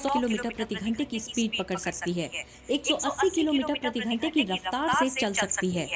100 kilometre प्रति घंटे की स्पीड पकड़ सकती है, 180 किलोमीटर प्रति घंटे की रफ्तार से चल सकती है।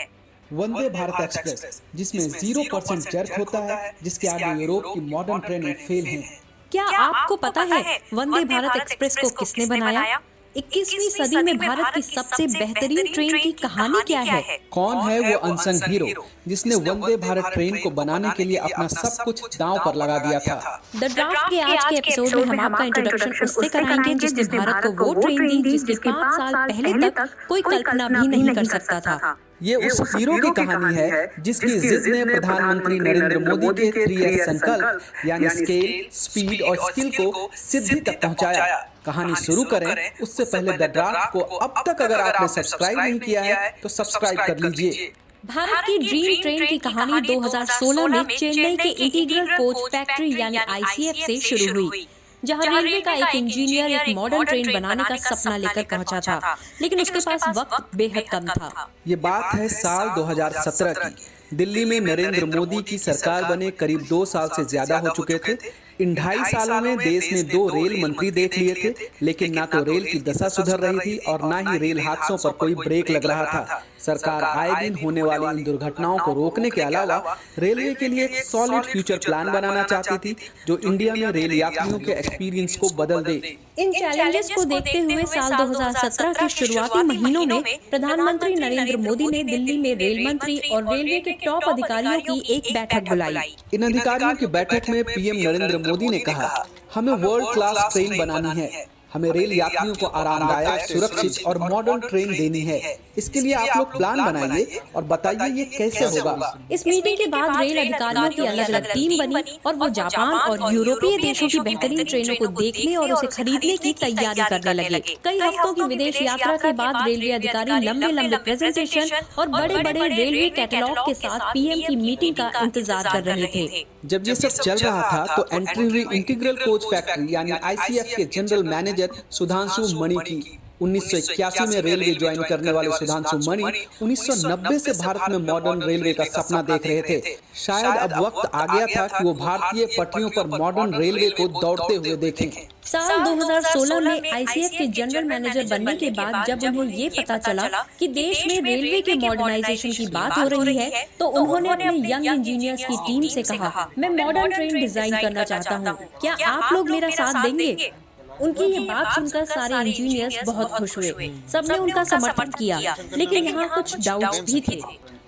वंदे भारत एक्सप्रेस, जिसमें 0% जर्क होता है, जिसके आगे यूरोप की मॉडर्न ट्रेनें फेल हैं। क्या आपको पता है वंदे भारत एक्सप्रेस को किसने बनाया? 21वीं सदी में भारत की सबसे बेहतरीन ट्रेन की कहानी क्या है? कौन है वो अनसंग हीरो जिसने वंदे भारत ट्रेन को बनाने के लिए अपना सब कुछ दांव पर लगा दिया था? द ड्राफ्ट के आज के एपिसोड में हम आपका इंट्रोडक्शन उससे कराएंगे जिसने भारत को वो ट्रेन दी जिसकी 5 साल पहले तक कोई कल्पना भी नहीं कर सकता था। ये उस हीरो की कहानी है जिसकी जिद ने प्रधानमंत्री नरेंद्र मोदी के 3S संकल्प यानी स्केल, स्पीड और स्किल को सिद्धि तक पहुंचाया। कहानी शुरू करें उससे पहले द ड्राफ्ट को अब तक अगर आपने सब्सक्राइब नहीं किया है तो सब्सक्राइब कर लीजिए। भारत की ड्रीम ट्रेन की कहानी 2016 में चेन्नई के इंटीग्रल कोच फैक्ट्री यानी ICF से शुरू हुई, जहां रेलवे का एक इंजीनियर एक मॉडर्न ट्रेन बनाने का सपना लेकर पहुंचा था, लेकिन उसके पास वक्त बेहद कम था। ये बात है साल 2017 की। दिल्ली में नरेंद्र मोदी की सरकार बने करीब 2 साल से ज्यादा हो चुके थे। इन 2.5 सालों में देश ने 2 रेल मंत्री देख लिए थे, लेकिन ना तो रेल की दशा सुधर रही थी और ना ही रेल हादसों पर कोई ब्रेक लग रहा था। सरकार आए दिन होने वाली इन दुर्घटनाओं को रोकने के अलावा रेलवे के लिए एक सॉलिड फ्यूचर प्लान बनाना चाहती थी, जो इंडिया में रेल यात्रियों के एक्सपीरियंस को बदल दे। इन चैलेंजेस को देखते हुए साल 2017 के शुरुआती महीनों में प्रधानमंत्री नरेंद्र मोदी ने दिल्ली में रेल मंत्री और रेलवे के टॉप अधिकारियों की एक बैठक बुलाई। इन अधिकारियों की बैठक में PM नरेंद्र मोदी ने कहा, हमें वर्ल्ड क्लास ट्रेन बनानी है, हमें रेल यात्रियों को आरामदायक, सुरक्षित और मॉडर्न ट्रेन देनी है। इसके लिए आप लोग प्लान बनाइए और बताइए ये कैसे होगा। इस मीटिंग के बाद रेल अधिकारियों की अलग अलग टीम बनी और वो जापान और यूरोपीय देशों की बेहतरीन ट्रेनों को देखने और उसे खरीदने की तैयारी करने लगे। कई हफ्तों की विदेश यात्रा के बाद रेलवे अधिकारी लंबे लंबे प्रेजेंटेशन और बड़े बड़े रेलवे कैटलॉग के साथ PM की मीटिंग का इंतजार कर रहे थे। जब ये सब चल रहा था तो एंट्री हुई इंटीग्रल कोच फैक्ट्री यानी ICF के जनरल मैनेजर सुधांशु मणि की। 1981 में रेलवे ज्वाइन करने वाले सुधांशु मणि 1990 से भारत में मॉडर्न रेलवे का सपना देख रहे थे। शायद अब वक्त आ गया था कि वो भारतीय पटरियों पर मॉडर्न रेलवे को दौड़ते हुए देखें। साल 2016 में ICF के जनरल मैनेजर बनने के बाद जब उन्हें ये पता चला कि देश में रेलवे के मॉडर्नाइजेशन की बात हो रही है, तो उन्होंने अपने यंग इंजीनियर्स की टीम से कहा, मैं मॉडर्न ट्रेन डिजाइन करना चाहता हूँ, क्या आप लोग मेरा साथ देंगे? उनकी ये बात सुनकर सारे इंजीनियर्स बहुत खुश हुए। सबने उनका समर्थन किया, लेकिन यहाँ कुछ डाउट्स भी थे।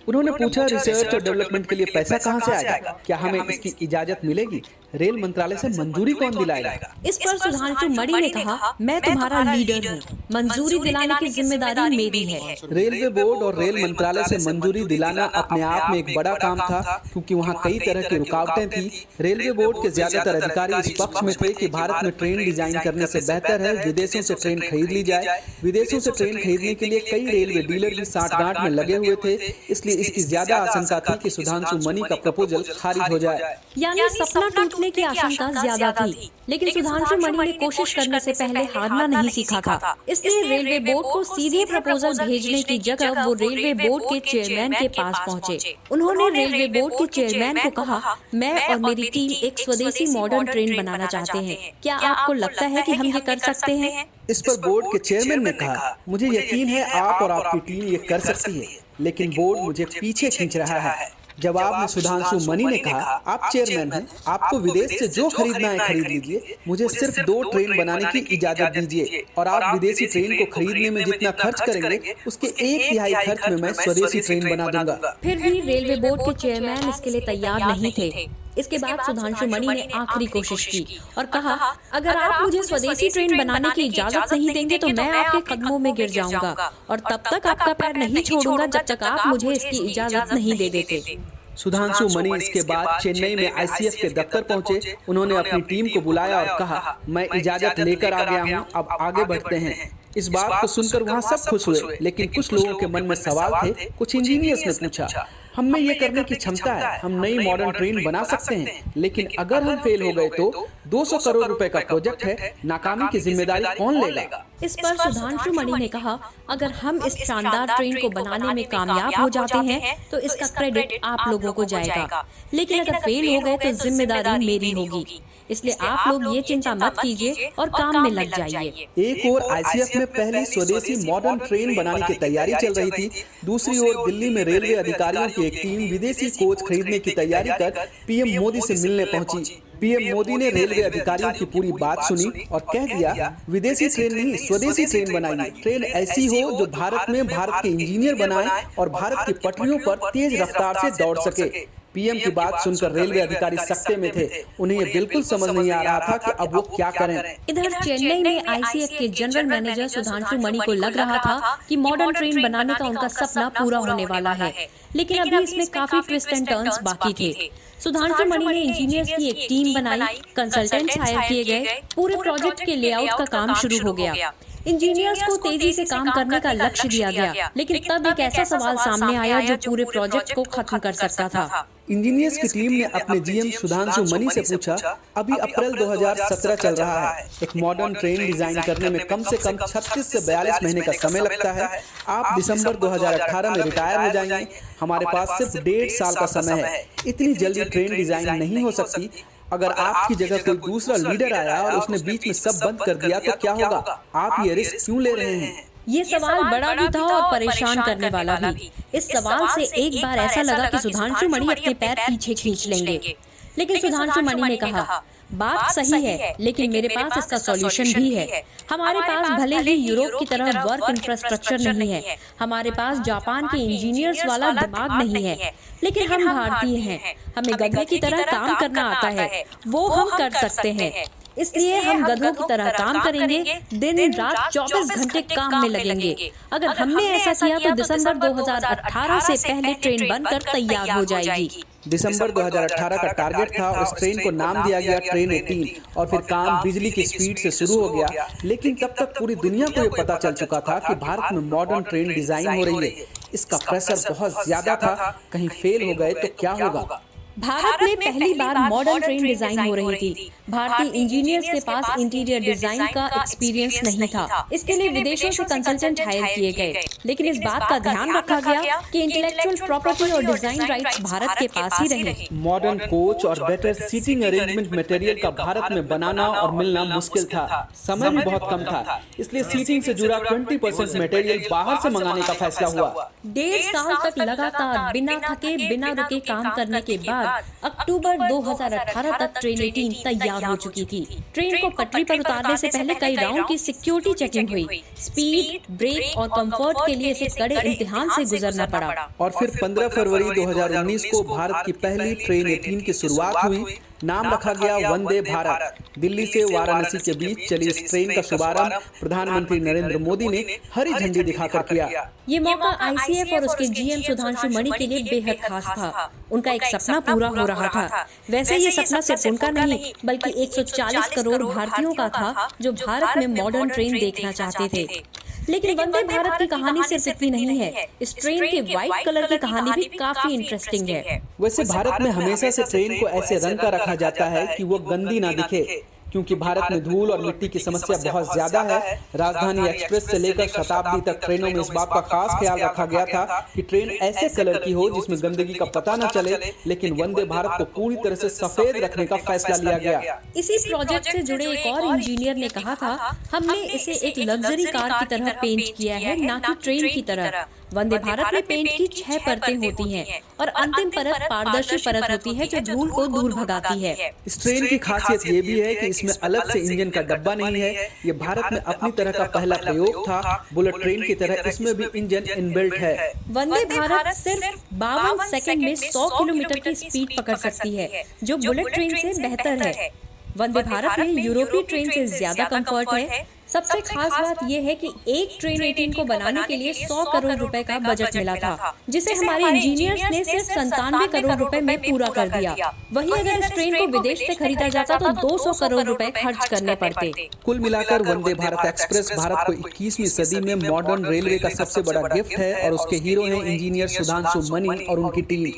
उन्होंने पूछा, रिसर्च और डेवलपमेंट के लिए पैसा कहाँ से आएगा? क्या हमें इसकी इजाजत मिलेगी? रेल मंत्रालय से मंजूरी कौन दिलाएगा? इस पर सुधांशु मणि ने कहा, मैं तुम्हारा लीडर हूँ, मंजूरी दिलाने की जिम्मेदारी मेरी है। रेलवे बोर्ड और रेल मंत्रालय से मंजूरी दिलाना अपने आप में एक बड़ा काम था, क्योंकि वहाँ कई तरह की रुकावटें थी। रेलवे बोर्ड के ज्यादातर अधिकारी इस पक्ष में थे कि भारत में ट्रेन डिजाइन करने से बेहतर है विदेशों से ट्रेन खरीद ली जाए। विदेशों से ट्रेन खरीदने के लिए कई रेलवे डीलर भी साठगांठ में लगे हुए थे, इसलिए इसकी ज्यादा आशंका थी कि सुधांशु मणि का प्रपोजल खारिज हो जाए। यानी सपना टूटने की आशंका ज्यादा थी, लेकिन सुधांशु मणि ने कोशिश करने से पहले हारना नहीं सीखा था। इसलिए रेलवे बोर्ड को सीधे प्रपोजल भेजने की जगह वो रेलवे बोर्ड के चेयरमैन के पास पहुंचे। उन्होंने रेलवे बोर्ड के चेयरमैन को कहा, मैं और मेरी टीम एक स्वदेशी मॉडर्न ट्रेन बनाना चाहते हैं, क्या आपको लगता है कि हम ये कर सकते हैं? इस पर बोर्ड के चेयरमैन ने कहा, मुझे यकीन है आप और आपकी टीम ये कर सकती है, लेकिन बोर्ड मुझे पीछे खींच रहा है। जवाब में सुधांशु मणि ने कहा, आप चेयरमैन हैं, आपको विदेश से जो खरीदना है खरीद लीजिए, मुझे सिर्फ 2 ट्रेन बनाने की इजाजत दीजिए और आप विदेशी ट्रेन को खरीदने में जितना खर्च करेंगे उसके 1/3 खर्च में मैं स्वदेशी ट्रेन बना दूंगा। फिर भी रेलवे बोर्ड के चेयरमैन इसके लिए तैयार नहीं थे। इसके बाद सुधांशु मणि ने आखिरी कोशिश की और कहा, अगर आप मुझे स्वदेशी ट्रेन बनाने की इजाजत नहीं देंगे तो मैं आपके कदमों में गिर जाऊंगा और तब तक आपका पैर नहीं छोड़ूंगा जब तक आप मुझे इसकी इजाजत नहीं दे देते। सुधांशु मणि इसके बाद चेन्नई में ICF के दफ्तर पहुंचे। उन्होंने अपनी टीम को बुलाया और कहा, मैं इजाजत लेकर आ गया हूं, अब आगे बढ़ते हैं। इस बात को सुनकर वहाँ सब खुश हुए, लेकिन कुछ लोगों के मन में सवाल थे। कुछ इंजीनियर्स ने पूछा, हम में ये करने की क्षमता है, हम नई मॉडर्न ट्रेन बना सकते हैं, लेकिन अगर हम फेल हो गए तो 200 करोड़ रुपए का प्रोजेक्ट है, नाकामी की जिम्मेदारी कौन लेगा? इस पर सुधांशु मणि ने कहा, अगर हम इस शानदार ट्रेन को बनाने में कामयाब हो जाते हैं तो इसका क्रेडिट आप लोगों को जाएगा, लेकिन अगर फेल हो गए तो जिम्मेदारी मेरी होगी। इसलिए आप लोग ये चिंता मत कीजिए और काम में लग जाइए। एक ओर आईसीएफ में पहली स्वदेशी मॉडर्न ट्रेन बनाने की तैयारी चल रही थी, दूसरी ओर दिल्ली में रेलवे अधिकारियों की एक टीम विदेशी कोच खरीदने की तैयारी कर पीएम मोदी से मिलने पहुंची। पीएम मोदी ने रेलवे अधिकारियों की पूरी बात सुनी और कह दिया, विदेशी ट्रेन नहीं, स्वदेशी ट्रेन बनाइए। ट्रेन ऐसी हो जो भारत में भारत के इंजीनियर बनाए और भारत की पटरियों पर तेज रफ्तार से दौड़ सके। पीएम की बात सुनकर रेलवे अधिकारी सकते में थे। उन्हें ये बिल्कुल समझ नहीं आ रहा था कि अब वो क्या करें। इधर चेन्नई में आईसीएफ के जनरल मैनेजर सुधांशु मणि को लग रहा था कि मॉडर्न ट्रेन बनाने का उनका सपना पूरा होने वाला है, लेकिन अभी इसमें काफी ट्विस्ट एंड टर्न्स बाकी थे। सुधांशु मणि ने इंजीनियर्स की एक टीम बनाई, कंसल्टेंट्स हायर किए गए, पूरे प्रोजेक्ट के लेआउट का काम शुरू हो गया। इंजीनियर्स को तेजी से काम करने का लक्ष्य दिया गया, लेकिन तब एक ऐसा सवाल सामने आया जो पूरे प्रोजेक्ट को खत्म कर सकता था। इंजीनियर्स की टीम ने अपने जीएम सुधांशु मणि से पूछा, अभी अप्रैल 2017 चल रहा है, एक मॉडर्न ट्रेन डिजाइन करने में कम से कम 36 से 42 महीने का समय लगता है। आप दिसंबर 2018 में रिटायर हो जाएंगे, हमारे पास सिर्फ 1.5 साल का समय है। इतनी जल्दी ट्रेन डिजाइन नहीं हो सकती। अगर आपकी जगह कोई दूसरा लीडर आया और उसने बीच में सब बंद कर दिया तो क्या होगा? आप ये रिस्क क्यों ले रहे हैं? ये सवाल बड़ा भी था और परेशान करने वाला भी। इस सवाल से एक बार ऐसा लगा कि सुधांशु मणि अपने पैर पीछे खींच लेंगे, लेकिन सुधांशु मणि ने कहा, बात सही है, लेकिन मेरे पास इसका सॉल्यूशन भी है। हमारे पास भले ही यूरोप की तरह वर्क इंफ्रास्ट्रक्चर नहीं है, हमारे पास जापान के इंजीनियर्स वाला दिमाग नहीं है, लेकिन हम भारतीय हैं, हमें गधे की तरह काम करना आता है, वो हम कर सकते हैं। इसलिए हम गधों की तरह काम करेंगे, दिन रात 24 घंटे काम में लगेंगे। अगर हमने ऐसा किया तो दिसंबर 2018 से पहले ट्रेन बनकर तैयार हो जाएगी। दिसंबर 2018 का टारगेट था। उस ट्रेन को नाम दिया गया ट्रेन 18 और फिर काम बिजली की स्पीड से शुरू हो गया। लेकिन तब तक पूरी दुनिया को ये पता चल चुका था कि भारत में मॉडर्न ट्रेन डिजाइन हो रही है। इसका प्रेशर बहुत ज्यादा था, कहीं फेल हो गए तो क्या होगा? भारत में पहली बार मॉडर्न ट्रेन डिजाइन हो रही थी। भारतीय इंजीनियर्स के पास इंटीरियर डिजाइन का एक्सपीरियंस नहीं था, इसके लिए विदेशों से कंसल्टेंट हायर किए गए। लेकिन इस बात का ध्यान रखा गया कि इंटेलेक्चुअल प्रॉपर्टी और डिजाइन राइट्स भारत के पास ही रहे। मॉडर्न कोच और बेटर सीटिंग अरेंजमेंट मटेरियल का भारत में बनाना और मिलना मुश्किल था। समय भी बहुत कम था, इसलिए सीटिंग से जुड़ा 20% मटेरियल बाहर से मंगाने का फैसला हुआ। 1.5 साल तक लगातार बिना थके बिना रुके काम करने के बाद अक्टूबर 2018 तक ट्रेन 18 तैयार हो चुकी थी। ट्रेन को पटरी पर उतारने से पहले कई राउंड की सिक्योरिटी चेकिंग हुई। स्पीड, ब्रेक और कंफर्ट के लिए इसे कड़े इम्तिहान से गुजरना पड़ा। और फिर 15 फरवरी 2019 को भारत की पहली ट्रेन 18 की शुरुआत हुई। नाम रखा गया वंदे भारत। दिल्ली से वाराणसी के बीच चली इस ट्रेन का शुभारंभ प्रधानमंत्री नरेंद्र मोदी ने हरी झंडी दिखाकर किया। ये मौका आईसीएफ और उसके जीएम सुधांशु मणि के लिए बेहद खास था। उनका एक सपना पूरा हो रहा था। वैसे ये सपना सिर्फ उनका नहीं, बल्कि 140 करोड़ भारतीयों का था जो भारत में मॉडर्न ट्रेन देखना चाहते थे। लेकिन वंदे भारत की कहानी सिर्फ इतनी नहीं है। इस ट्रेन के व्हाइट कलर की कहानी भी काफी इंटरेस्टिंग है। वैसे भारत में हमेशा से ट्रेन को ऐसे रंग का रखा जाता है कि वो गंदी ना दिखे, क्योंकि भारत में धूल और मिट्टी की समस्या बहुत ज्यादा है। राजधानी एक्सप्रेस से लेकर शताब्दी तक ट्रेनों में इस बात का खास ख्याल रखा गया था कि ट्रेन ऐसे कलर की हो जिसमें गंदगी का पता न चले, लेकिन वंदे भारत को पूरी तरह से सफेद रखने का फैसला लिया गया। इसी प्रोजेक्ट से जुड़े एक और इंजीनियर ने कहा था, हमने इसे एक लग्जरी कार की तरह पेंट किया है, न कि ट्रेन की तरह। वंदे भारत में पेंट की 6 परतें होती हैं और अंतिम परत पारदर्शी परत होती है जो धूल को दूर भगाती है। इस ट्रेन की खासियत ये भी है कि इसमें अलग से इंजन का डब्बा नहीं है। ये भारत में अपनी तरह का पहला प्रयोग था। बुलेट ट्रेन की तरह इसमें भी इंजन इनबिल्ट है। वंदे भारत सिर्फ 52 सेकंड में 100 किलोमीटर की स्पीड पकड़ सकती है, जो बुलेट ट्रेन से बेहतर है। वंदे भारत में यूरोपीय ट्रेन से ज्यादा कंफर्ट है। सबसे खास बात यह है कि एक ट्रेन 18 को बनाने के लिए 100 करोड़ रुपए का बजट मिला था, जिसे हमारे इंजीनियर्स ने सिर्फ 97 करोड़ रुपए में पूरा कर दिया। वहीं अगर इस ट्रेन को विदेश से खरीदा जाता तो 200 करोड़ रुपए खर्च करने पड़ते। कुल मिलाकर वंदे भारत एक्सप्रेस भारत को 21वीं सदी में मॉडर्न रेलवे का सबसे बड़ा गिफ्ट है और उसके हीरो हैं इंजीनियर सुधांशु मणि और उनकी टीम।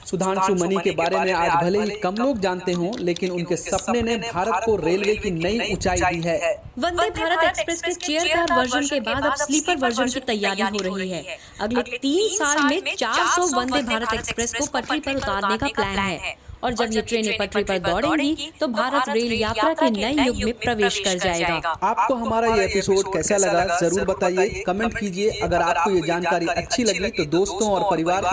सुधांशु मणि के बारे में आज भले ही कम लोग जानते हों, लेकिन उनके सपने ने भारत को रेलवे की नई ऊंचाई दी है। वंदे भारत एक्सप्रेस के चेयर कार वर्जन के बाद अब स्लीपर वर्जन की तैयारी हो रही है। अगले 3 साल में 400 वंदे भारत एक्सप्रेस को पटरी पर उतारने का प्लान है और जब ये ट्रेनें पटरी पर दौड़ेंगी तो भारत रेल यात्रा के नए युग में प्रवेश कर जाएगा। आपको हमारा ये एपिसोड कैसा लगा जरूर बताइए, कमेंट कीजिए। अगर आपको ये जानकारी अच्छी लगी तो दोस्तों और परिवार